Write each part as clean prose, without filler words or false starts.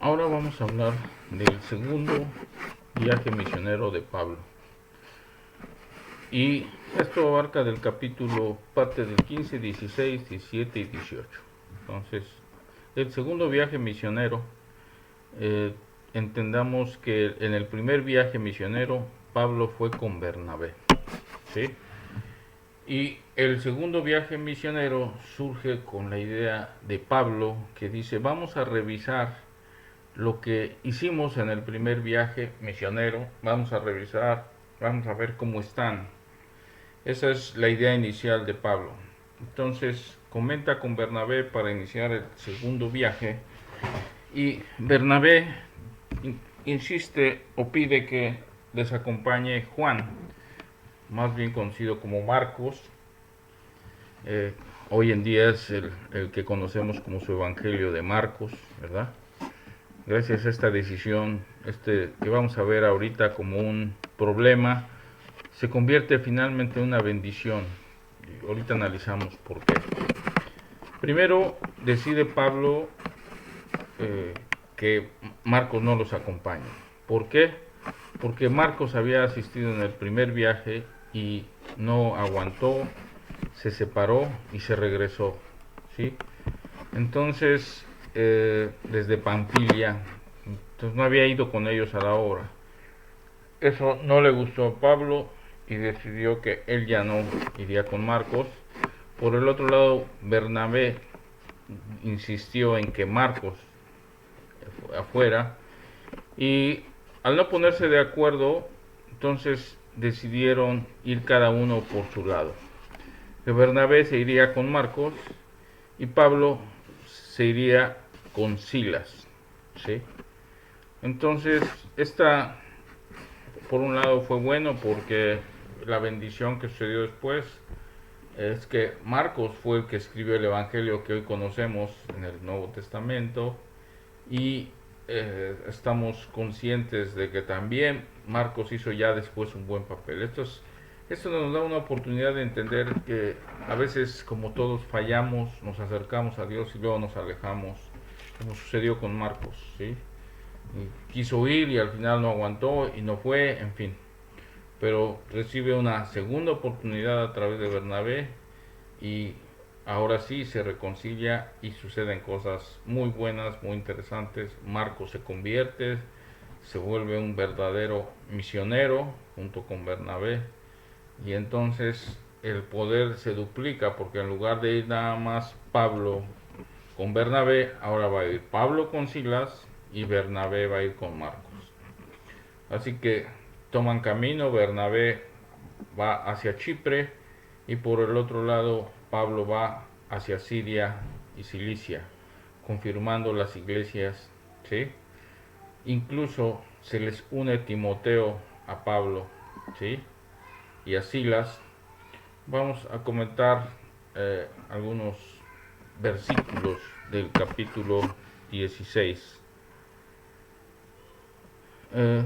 Ahora vamos a hablar del segundo viaje misionero de Pablo. Y esto abarca del capítulo parte del 15, 16, 17 y 18. Entonces, el segundo viaje misionero, eh, entendamos que en el primer viaje misionero Pablo fue con Bernabé, ¿sí? Y el segundo viaje misionero surge con la idea de Pablo que dice, vamos a revisar lo que hicimos en el primer viaje misionero, vamos a revisar, vamos a ver cómo están. Esa es la idea inicial de Pablo. Entonces comenta con Bernabé para iniciar el segundo viaje y Bernabé insiste o pide que les acompañe Juan, más bien conocido como Marcos. Eh, Hoy en día es el que conocemos como su Evangelio de Marcos, ¿verdad? Gracias a esta decisión, que vamos a ver ahorita como un problema, se convierte finalmente en una bendición. Y ahorita analizamos por qué. Primero decide Pablo que Marcos no los acompañe. ¿Por qué? Porque Marcos había asistido en el primer viaje y no aguantó, se separó y se regresó, ¿sí? Entonces, desde Pampilla, entonces no había ido con ellos a la obra. Eso no le gustó a Pablo y decidió que él ya no iría con Marcos. Por el otro lado, Bernabé insistió en que Marcos afuera y al no ponerse de acuerdo, entonces decidieron ir cada uno por su lado. Que Bernabé se iría con Marcos y Pablo se iría con Silas, ¿sí? Entonces, esta por un lado fue bueno porque la bendición que sucedió después es que Marcos fue el que escribió el Evangelio que hoy conocemos en el Nuevo Testamento y estamos conscientes de que también Marcos hizo ya después un buen papel. Esto nos da una oportunidad de entender que a veces, como todos, fallamos, nos acercamos a Dios y luego nos alejamos, como sucedió con Marcos, ¿sí? Y quiso ir y al final no aguantó y no fue, en fin. Pero recibe una segunda oportunidad a través de Bernabé y ahora sí se reconcilia y suceden cosas muy buenas, muy interesantes. Marcos se convierte, se vuelve un verdadero misionero junto con Bernabé y entonces el poder se duplica porque en lugar de ir nada más Pablo con Bernabé, ahora va a ir Pablo con Silas y Bernabé va a ir con Marcos. Así que toman camino, Bernabé va hacia Chipre y por el otro lado Pablo va hacia Siria y Cilicia, confirmando las iglesias, ¿sí? Incluso se les une Timoteo a Pablo, ¿sí? Y a Silas. Vamos a comentar algunos versículos del capítulo 16. Eh,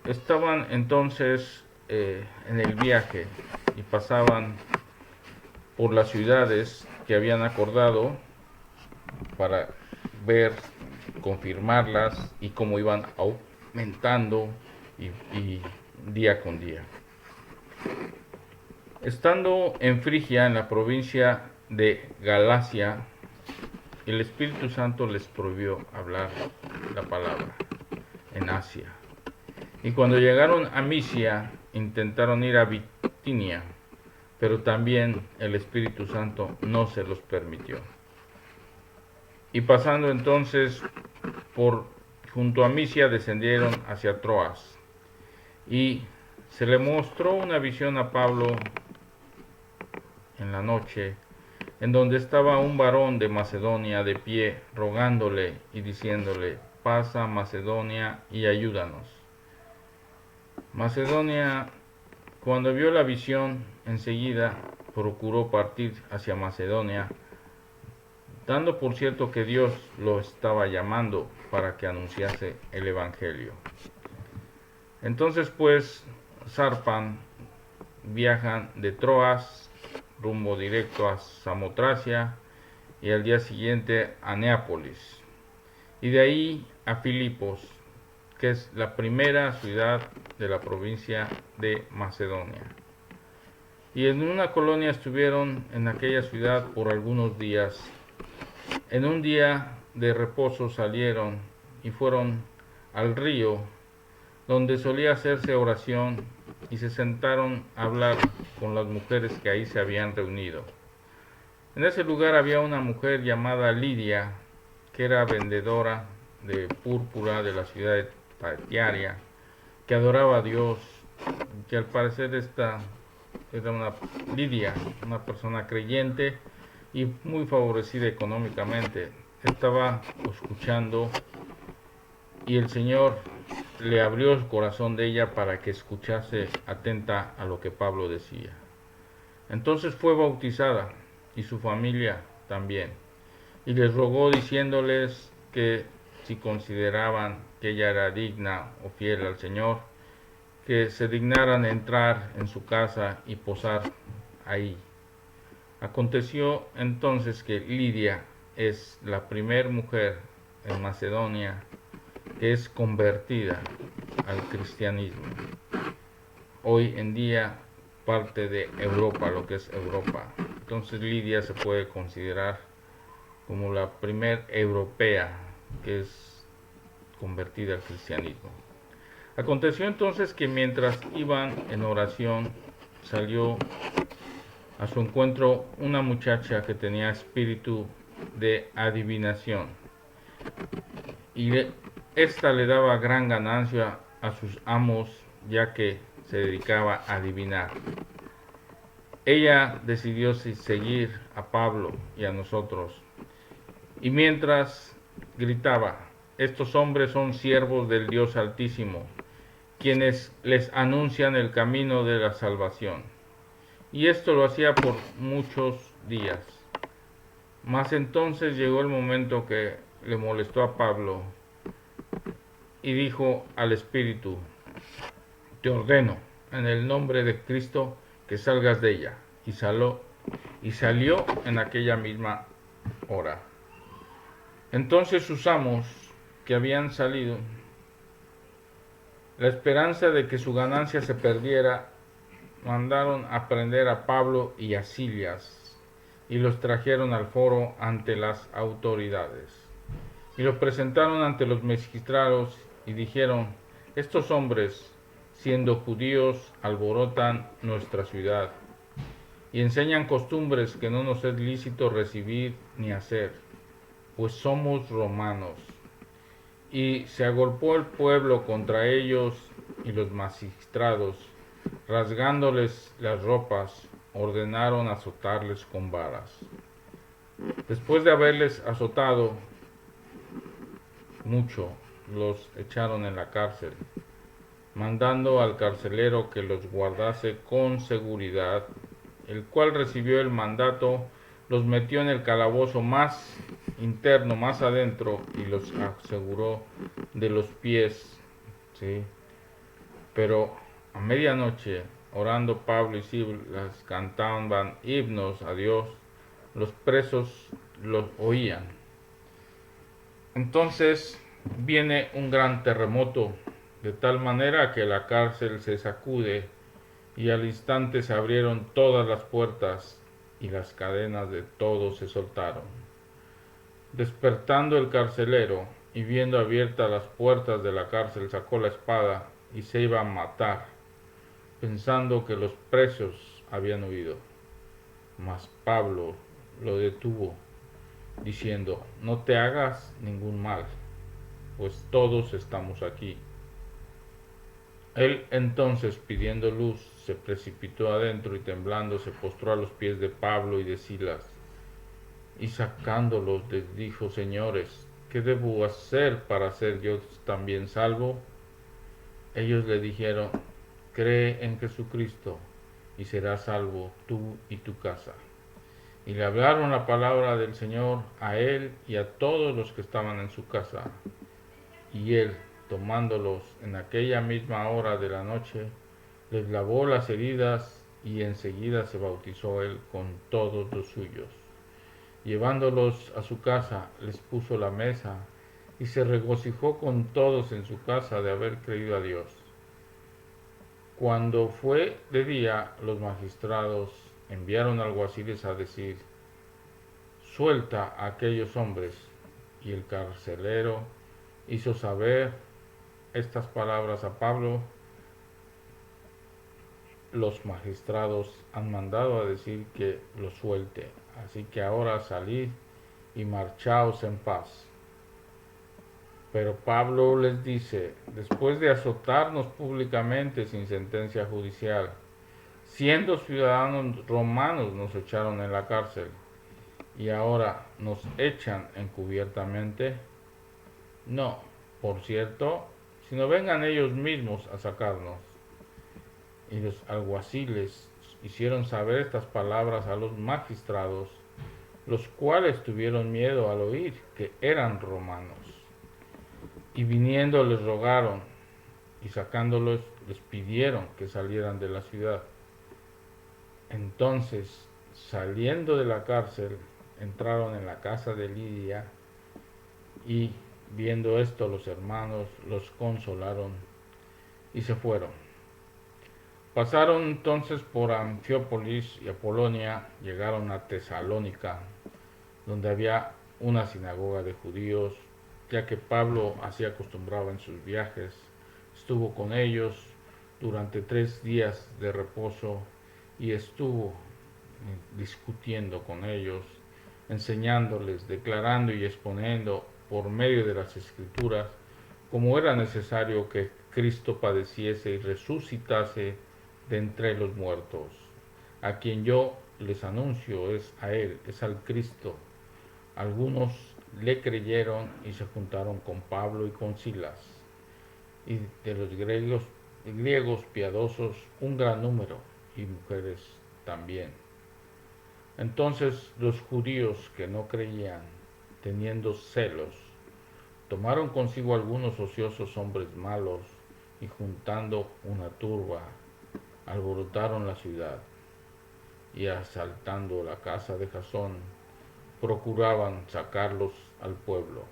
Estaban entonces en el viaje y pasaban por las ciudades que habían acordado para ver, confirmarlas y cómo iban aumentando y día con día. Estando en Frigia, en la provincia de Galacia, el Espíritu Santo les prohibió hablar la palabra en Asia. Y cuando llegaron a Misia, intentaron ir a Bitinia, pero también el Espíritu Santo no se los permitió. Y pasando entonces por junto a Misia, descendieron hacia Troas. Y se le mostró una visión a Pablo en la noche, en donde estaba un varón de Macedonia de pie, rogándole y diciéndole, pasa a Macedonia y ayúdanos. Macedonia, cuando vio la visión, enseguida procuró partir hacia Macedonia, dando por cierto que Dios lo estaba llamando para que anunciase el Evangelio. Entonces pues zarpan, viajan de Troas rumbo directo a Samotracia y al día siguiente a Neápolis. y de ahí a Filipos, que es la primera ciudad de la provincia de Macedonia. Y en una colonia estuvieron en aquella ciudad por algunos días. En un día de reposo salieron y fueron al río donde solía hacerse oración y se sentaron a hablar con las mujeres que ahí se habían reunido. En ese lugar había una mujer llamada Lidia, que era vendedora de púrpura de la ciudad de Tiatira, que adoraba a Dios, que al parecer esta era una Lidia, una persona creyente y muy favorecida económicamente. Estaba escuchando y el Señor le abrió el corazón de ella para que escuchase atenta a lo que Pablo decía. Entonces fue bautizada y su familia también, y les rogó diciéndoles que si consideraban que ella era digna o fiel al Señor, que se dignaran entrar en su casa y posar ahí. Aconteció entonces que Lidia es la primer mujer en Macedonia que es convertida al cristianismo. Hoy en día parte de Europa, lo que es Europa. Entonces Lidia se puede considerar como la primer europea que es convertida al cristianismo. Aconteció entonces que mientras iban en oración, salió a su encuentro una muchacha que tenía espíritu de adivinación, y esta le daba gran ganancia a sus amos, ya que se dedicaba a adivinar. Ella decidió seguir a Pablo y a nosotros, y mientras gritaba: estos hombres son siervos del Dios Altísimo, quienes les anuncian el camino de la salvación. Y esto lo hacía por muchos días. Mas entonces llegó el momento que le molestó a Pablo y dijo al Espíritu: te ordeno en el nombre de Cristo que salgas de ella. Y salió en aquella misma hora. Entonces sus amos, que habían salido, la esperanza de que su ganancia se perdiera, mandaron a prender a Pablo y a Silas y los trajeron al foro ante las autoridades. Y los presentaron ante los magistrados y dijeron: estos hombres, siendo judíos, alborotan nuestra ciudad y enseñan costumbres que no nos es lícito recibir ni hacer, pues somos romanos. Y se agolpó el pueblo contra ellos, y los magistrados, rasgándoles las ropas, ordenaron azotarles con varas. Después de haberles azotado mucho, los echaron en la cárcel, mandando al carcelero que los guardase con seguridad, el cual recibió el mandato, los metió en el calabozo más interno, más adentro, y los aseguró de los pies. ¿Sí? Pero a medianoche, orando Pablo y Silas, cantaban himnos a Dios, los presos los oían. Entonces viene un gran terremoto, de tal manera que la cárcel se sacude, y al instante se abrieron todas las puertas y las cadenas de todos se soltaron. Despertando el carcelero y viendo abiertas las puertas de la cárcel, sacó la espada y se iba a matar, pensando que los presos habían huido. Mas Pablo lo detuvo, diciendo: no te hagas ningún mal, pues todos estamos aquí. Él entonces, pidiendo luz, se precipitó adentro y temblando se postró a los pies de Pablo y de Silas, y sacándolos les dijo: señores, ¿qué debo hacer para ser yo también salvo? Ellos le dijeron: cree en Jesucristo y serás salvo tú y tu casa. Y le hablaron la palabra del Señor a él y a todos los que estaban en su casa. Y él, tomándolos en aquella misma hora de la noche, les lavó las heridas, y enseguida se bautizó él con todos los suyos. Llevándolos a su casa, les puso la mesa y se regocijó con todos en su casa de haber creído a Dios. Cuando fue de día, los magistrados enviaron alguaciles a decir: suelta a aquellos hombres. Y el carcelero hizo saber estas palabras a Pablo: los magistrados han mandado a decir que lo suelte, así que ahora salid y marchaos en paz. Pero Pablo les dice: después de azotarnos públicamente sin sentencia judicial, siendo ciudadanos romanos, nos echaron en la cárcel, y ahora nos echan encubiertamente. No, por cierto, sino vengan ellos mismos a sacarnos. Y los alguaciles hicieron saber estas palabras a los magistrados, los cuales tuvieron miedo al oír que eran romanos. Y viniendo les rogaron, y sacándolos les pidieron que salieran de la ciudad. Entonces, saliendo de la cárcel, entraron en la casa de Lidia, y viendo esto los hermanos los consolaron y se fueron. Pasaron entonces por Anfiópolis y Apolonia, llegaron a Tesalónica, donde había una sinagoga de judíos, ya que Pablo así acostumbraba en sus viajes. Estuvo con ellos durante 3 días de reposo y estuvo discutiendo con ellos, enseñándoles, declarando y exponiendo por medio de las Escrituras cómo era necesario que Cristo padeciese y resucitase de entre los muertos. A quien yo les anuncio es a Él, es al Cristo. Algunos le creyeron y se juntaron con Pablo y con Silas, y de los griegos piadosos un gran número, y mujeres también. Entonces los judíos que no creían, teniendo celos, tomaron consigo algunos ociosos hombres malos, y juntando una turba, alborotaron la ciudad, y asaltando la casa de Jasón, procuraban sacarlos al pueblo.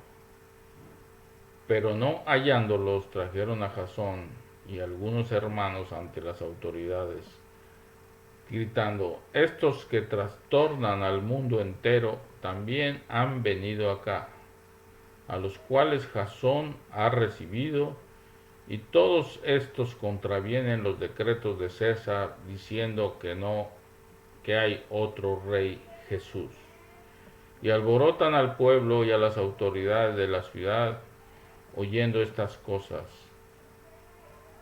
Pero no hallándolos, trajeron a Jasón y algunos hermanos ante las autoridades, gritando: estos que trastornan al mundo entero también han venido acá, a los cuales Jasón ha recibido, y todos estos contravienen los decretos de César, diciendo que hay otro rey, Jesús. Y alborotan al pueblo y a las autoridades de la ciudad, oyendo estas cosas.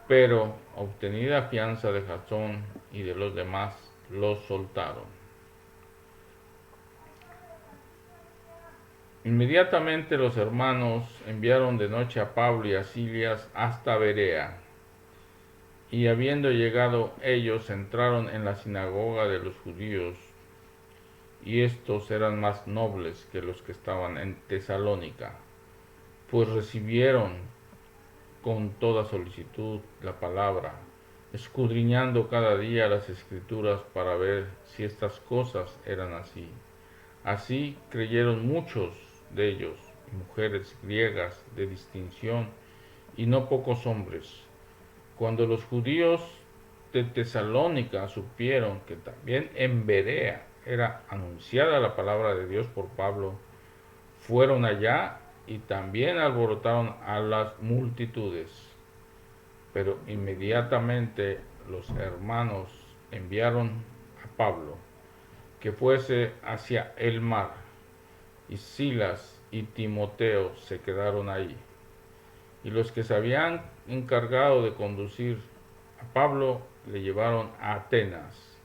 Pero, obtenida fianza de Jasón y de los demás, los soltaron. Inmediatamente los hermanos enviaron de noche a Pablo y a Silas hasta Berea, y habiendo llegado ellos, entraron en la sinagoga de los judíos, y estos eran más nobles que los que estaban en Tesalónica, pues recibieron con toda solicitud la palabra, escudriñando cada día las Escrituras para ver si estas cosas eran así. Así creyeron muchos de ellos, mujeres griegas de distinción, y no pocos hombres. Cuando los judíos de Tesalónica supieron que también en Berea era anunciada la palabra de Dios por Pablo, fueron allá y también alborotaron a las multitudes. Pero inmediatamente los hermanos enviaron a Pablo que fuese hacia el mar, y Silas y Timoteo se quedaron ahí. Y los que se habían encargado de conducir a Pablo le llevaron a Atenas,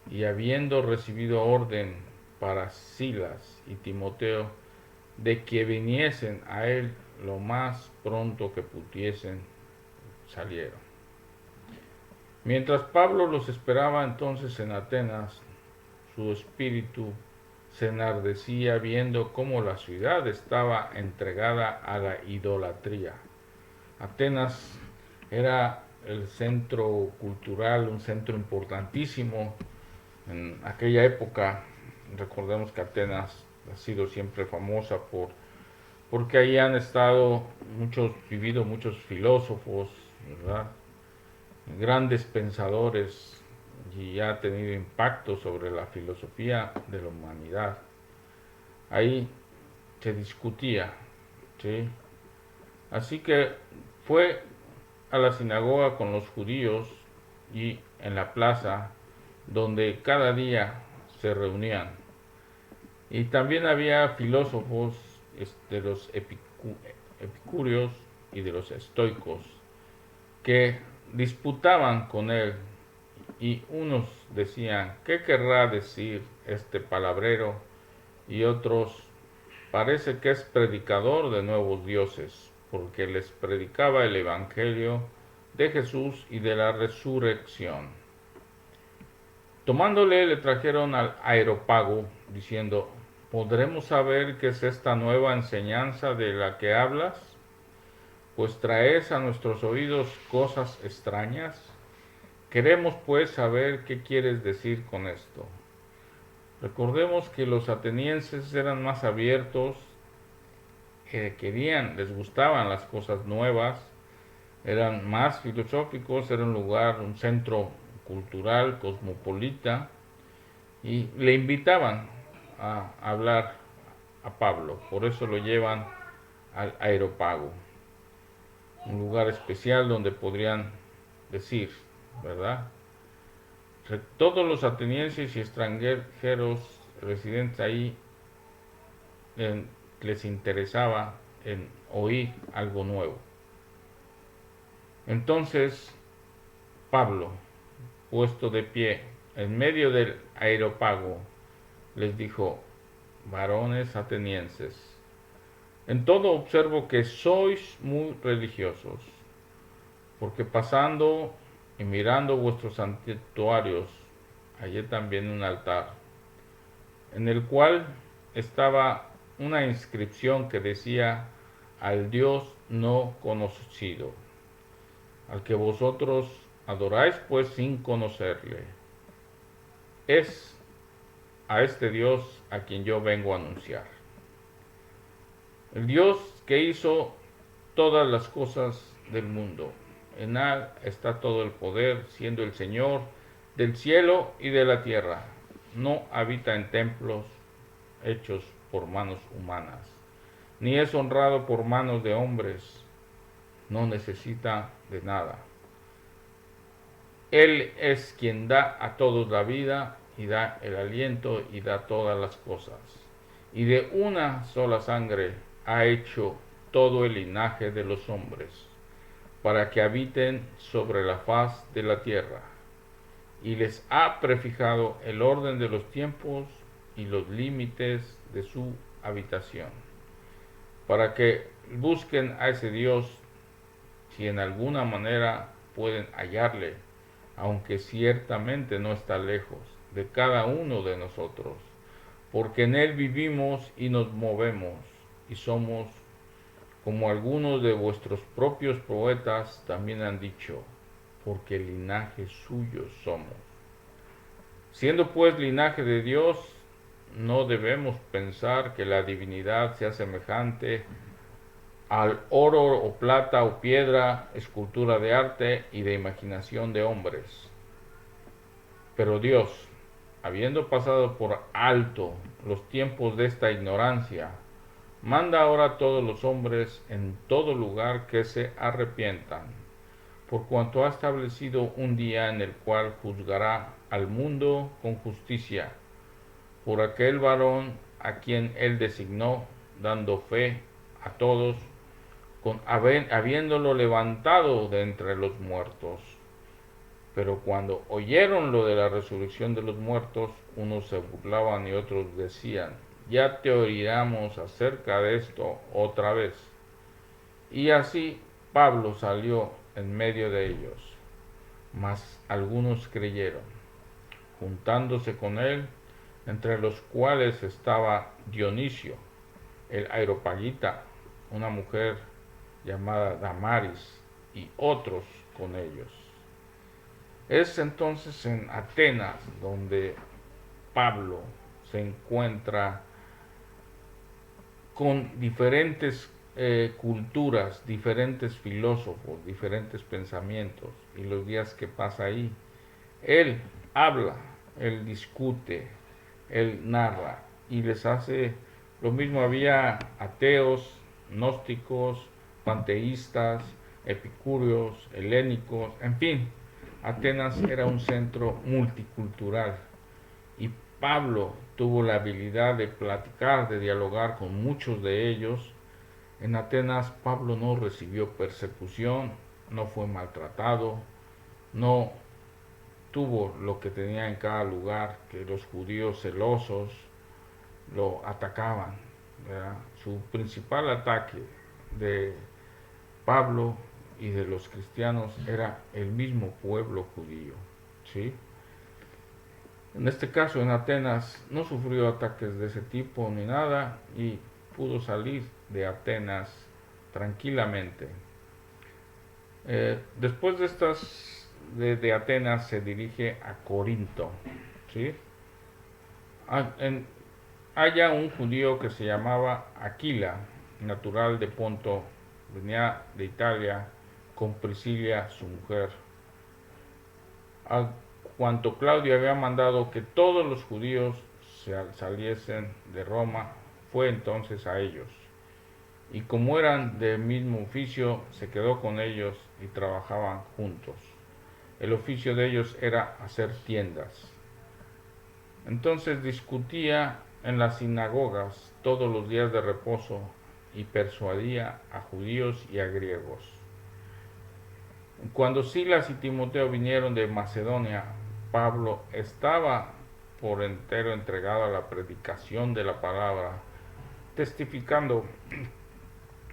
y habiendo recibido orden para Silas y Timoteo de que viniesen a él lo más pronto que pudiesen, salieron. Mientras Pablo los esperaba entonces en Atenas, su espíritu se enardecía viendo cómo la ciudad estaba entregada a la idolatría. Atenas era el centro cultural, un centro importantísimo en aquella época. Recordemos que Atenas ha sido siempre famosa por porque ahí han estado vivido muchos filósofos, ¿verdad? Grandes pensadores, y ha tenido impacto sobre la filosofía de la humanidad. Ahí se discutía, ¿sí? Así que fue a la sinagoga con los judíos y en la plaza donde cada día se reunían. Y también había filósofos de los epicúreos y de los estoicos que disputaban con él, y unos decían: ¿qué querrá decir este palabrero? Y otros: parece que es predicador de nuevos dioses, porque les predicaba el evangelio de Jesús y de la resurrección. Tomándole, le trajeron al Areópago, diciendo: ¿podremos saber qué es esta nueva enseñanza de la que hablas? Pues traes a nuestros oídos cosas extrañas. Queremos pues saber qué quieres decir con esto. Recordemos que los atenienses eran más abiertos, les gustaban las cosas nuevas, eran más filosóficos, era un lugar, un centro cultural, cosmopolita, y le invitaban a hablar a Pablo. Por eso lo llevan al Areópago, un lugar especial donde podrían decir, ¿verdad? Todos los atenienses y extranjeros residentes ahí les interesaba en oír algo nuevo. Entonces Pablo, puesto de pie en medio del Areópago, les dijo: varones atenienses, en todo observo que sois muy religiosos, porque pasando y mirando vuestros santuarios, hallé también un altar, en el cual estaba una inscripción que decía: al Dios no conocido, al que vosotros adoráis pues sin conocerle. Es a este Dios a quien yo vengo a anunciar. El Dios que hizo todas las cosas del mundo. En él está todo el poder, siendo el Señor del cielo y de la tierra. No habita en templos hechos por manos humanas, ni es honrado por manos de hombres. No necesita de nada. Él es quien da a todos la vida y da el aliento y da todas las cosas. Y de una sola sangre ha hecho todo el linaje de los hombres, para que habiten sobre la faz de la tierra. Y les ha prefijado el orden de los tiempos y los límites de su habitación, para que busquen a ese Dios, si en alguna manera pueden hallarle, aunque ciertamente no está lejos de cada uno de nosotros, porque en él vivimos y nos movemos, y somos, como algunos de vuestros propios poetas también han dicho, porque linaje suyo somos. Siendo pues linaje de Dios, no debemos pensar que la divinidad sea semejante al oro o plata o piedra, escultura de arte y de imaginación de hombres. Pero Dios, habiendo pasado por alto los tiempos de esta ignorancia, manda ahora a todos los hombres en todo lugar que se arrepientan, por cuanto ha establecido un día en el cual juzgará al mundo con justicia, por aquel varón a quien él designó, dando fe a todos, habiéndolo levantado de entre los muertos. Pero cuando oyeron lo de la resurrección de los muertos, unos se burlaban y otros decían: ya te oiremos acerca de esto otra vez. Y así Pablo salió en medio de ellos, mas algunos creyeron, juntándose con él, entre los cuales estaba Dionisio, el Areopagita, una mujer llamada Damaris, y otros con ellos. Es entonces en Atenas donde Pablo se encuentra con diferentes culturas, diferentes filósofos, diferentes pensamientos, y los días que pasa ahí, él habla, él discute, él narra y les hace lo mismo. Había ateos, gnósticos, panteístas, epicúreos, helénicos, en fin, Atenas era un centro multicultural y Pablo tuvo la habilidad de platicar, de dialogar con muchos de ellos. En Atenas Pablo no recibió persecución, no fue maltratado, no tuvo lo que tenía en cada lugar, que los judíos celosos lo atacaban, ¿verdad? Su principal ataque de Pablo y de los cristianos era el mismo pueblo judío, ¿sí? En este caso, en Atenas, no sufrió ataques de ese tipo ni nada y pudo salir de Atenas tranquilamente. Después de de Atenas se dirige a Corinto, ¿sí? Haya un judío que se llamaba Aquila, natural de Ponto, venía de Italia con Priscila, su mujer. A cuanto Claudio había mandado que todos los judíos saliesen de Roma, fue entonces a ellos. Y como eran del mismo oficio, se quedó con ellos y trabajaban juntos. El oficio de ellos era hacer tiendas. Entonces discutía en las sinagogas todos los días de reposo y persuadía a judíos y a griegos. Cuando Silas y Timoteo vinieron de Macedonia, Pablo estaba por entero entregado a la predicación de la palabra, testificando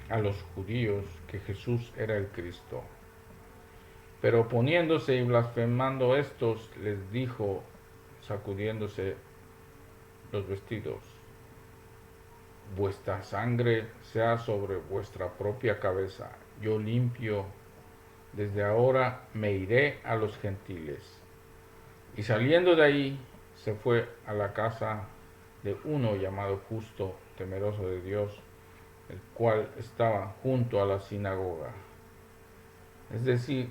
a los judíos que Jesús era el Cristo. Pero oponiéndose y blasfemando estos, les dijo, sacudiéndose los vestidos: vuestra sangre sea sobre vuestra propia cabeza. Yo limpio, desde ahora me iré a los gentiles. Y saliendo de ahí, se fue a la casa de uno llamado Justo, temeroso de Dios, el cual estaba junto a la sinagoga. Es decir,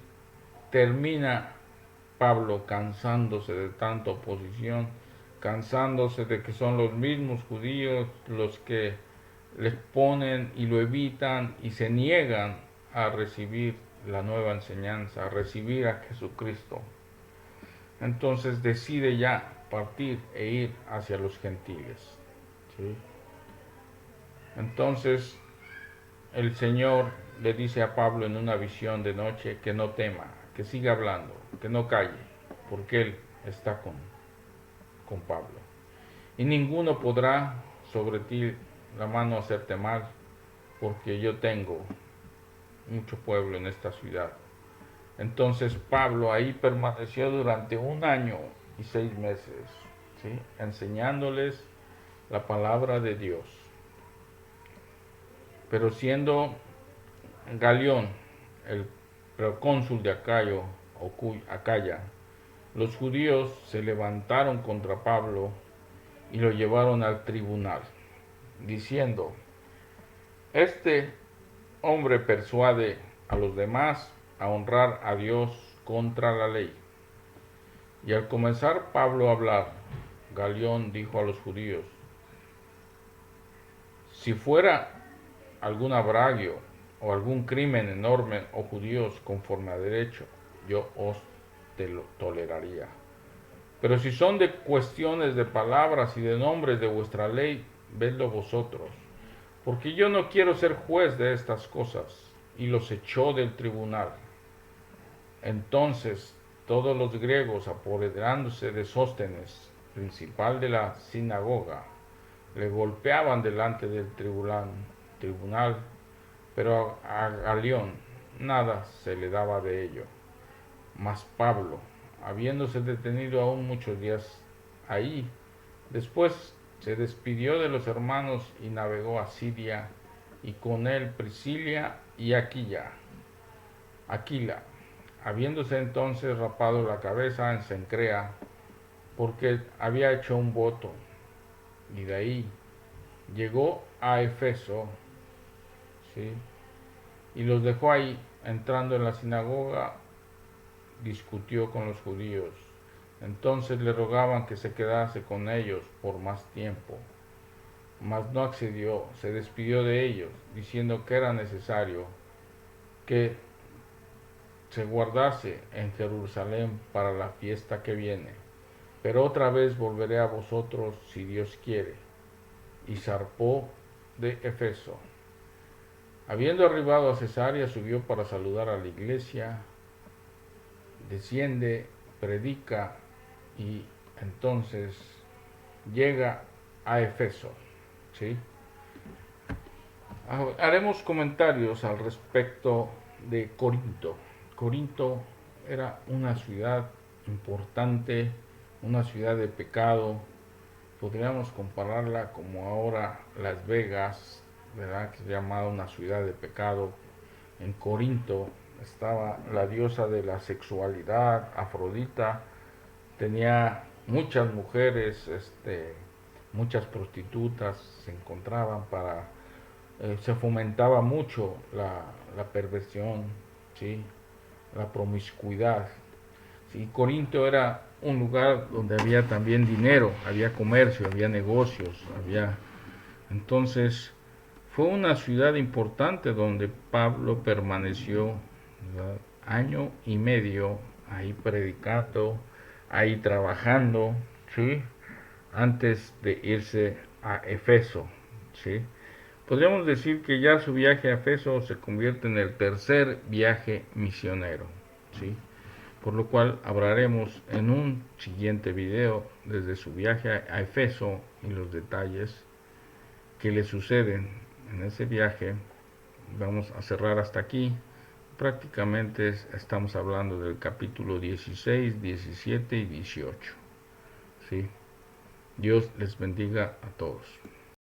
termina Pablo cansándose de tanta oposición, cansándose de que son los mismos judíos los que les ponen y lo evitan y se niegan a recibir la nueva enseñanza, a recibir a Jesucristo. Entonces decide ya partir e ir hacia los gentiles, ¿sí? Entonces el Señor le dice a Pablo en una visión de noche que no tema, que siga hablando, que no calle, porque Él está con Pablo. Y ninguno podrá sobre ti la mano hacerte mal, porque yo tengo mucho pueblo en esta ciudad. Entonces Pablo ahí permaneció durante 1 año y 6 meses, ¿sí? Enseñándoles la palabra de Dios. Pero siendo Galión el procónsul de Acaya, los judíos se levantaron contra Pablo y lo llevaron al tribunal, diciendo: este hombre persuade a los demás a honrar a Dios contra la ley. Y al comenzar Pablo a hablar, Galión dijo a los judíos: si fuera algún abragio o algún crimen enorme, oh judíos, conforme a derecho, yo os lo toleraría. Pero si son de cuestiones de palabras y de nombres de vuestra ley, vedlo vosotros, porque yo no quiero ser juez de estas cosas. Y los echó del tribunal. Entonces todos los griegos, apoderándose de Sóstenes, principal de la sinagoga, le golpeaban delante del tribunal, pero a Galión nada se le daba de ello. Mas Pablo, habiéndose detenido aún muchos días ahí, después se despidió de los hermanos y navegó a Siria, y con él Priscila y Aquila, habiéndose entonces rapado la cabeza en Cencrea, porque había hecho un voto, y de ahí llegó a Efeso, ¿sí? Y los dejó ahí. Entrando en la sinagoga, discutió con los judíos. Entonces le rogaban que se quedase con ellos por más tiempo. Mas no accedió, se despidió de ellos, diciendo que era necesario que se guardase en Jerusalén para la fiesta que viene. Pero otra vez volveré a vosotros si Dios quiere. Y zarpó de Efeso. Habiendo arribado a Cesarea, subió para saludar a la iglesia, desciende, predica y entonces llega a Efeso. ¿Sí? Haremos comentarios al respecto de Corinto. Corinto era una ciudad importante, una ciudad de pecado. Podríamos compararla como ahora Las Vegas, ¿verdad? Que es llamada una ciudad de pecado. En Corinto estaba la diosa de la sexualidad, Afrodita. Tenía muchas mujeres, muchas prostitutas se encontraban para se fomentaba mucho la perversión, ¿sí? La promiscuidad. ¿Sí? Corinto era un lugar donde había también dinero, había comercio, había negocios, Entonces, fue una ciudad importante donde Pablo permaneció, ¿verdad? Año y medio ahí predicando, ahí trabajando, ¿sí? Antes de irse a Efeso, ¿sí? Podríamos decir que ya su viaje a Efeso se convierte en el tercer viaje misionero, ¿sí? Por lo cual hablaremos en un siguiente video desde su viaje a Efeso y los detalles que le suceden en ese viaje. Vamos a cerrar hasta aquí. Prácticamente estamos hablando del capítulo 16, 17 y 18, ¿sí? Dios les bendiga a todos.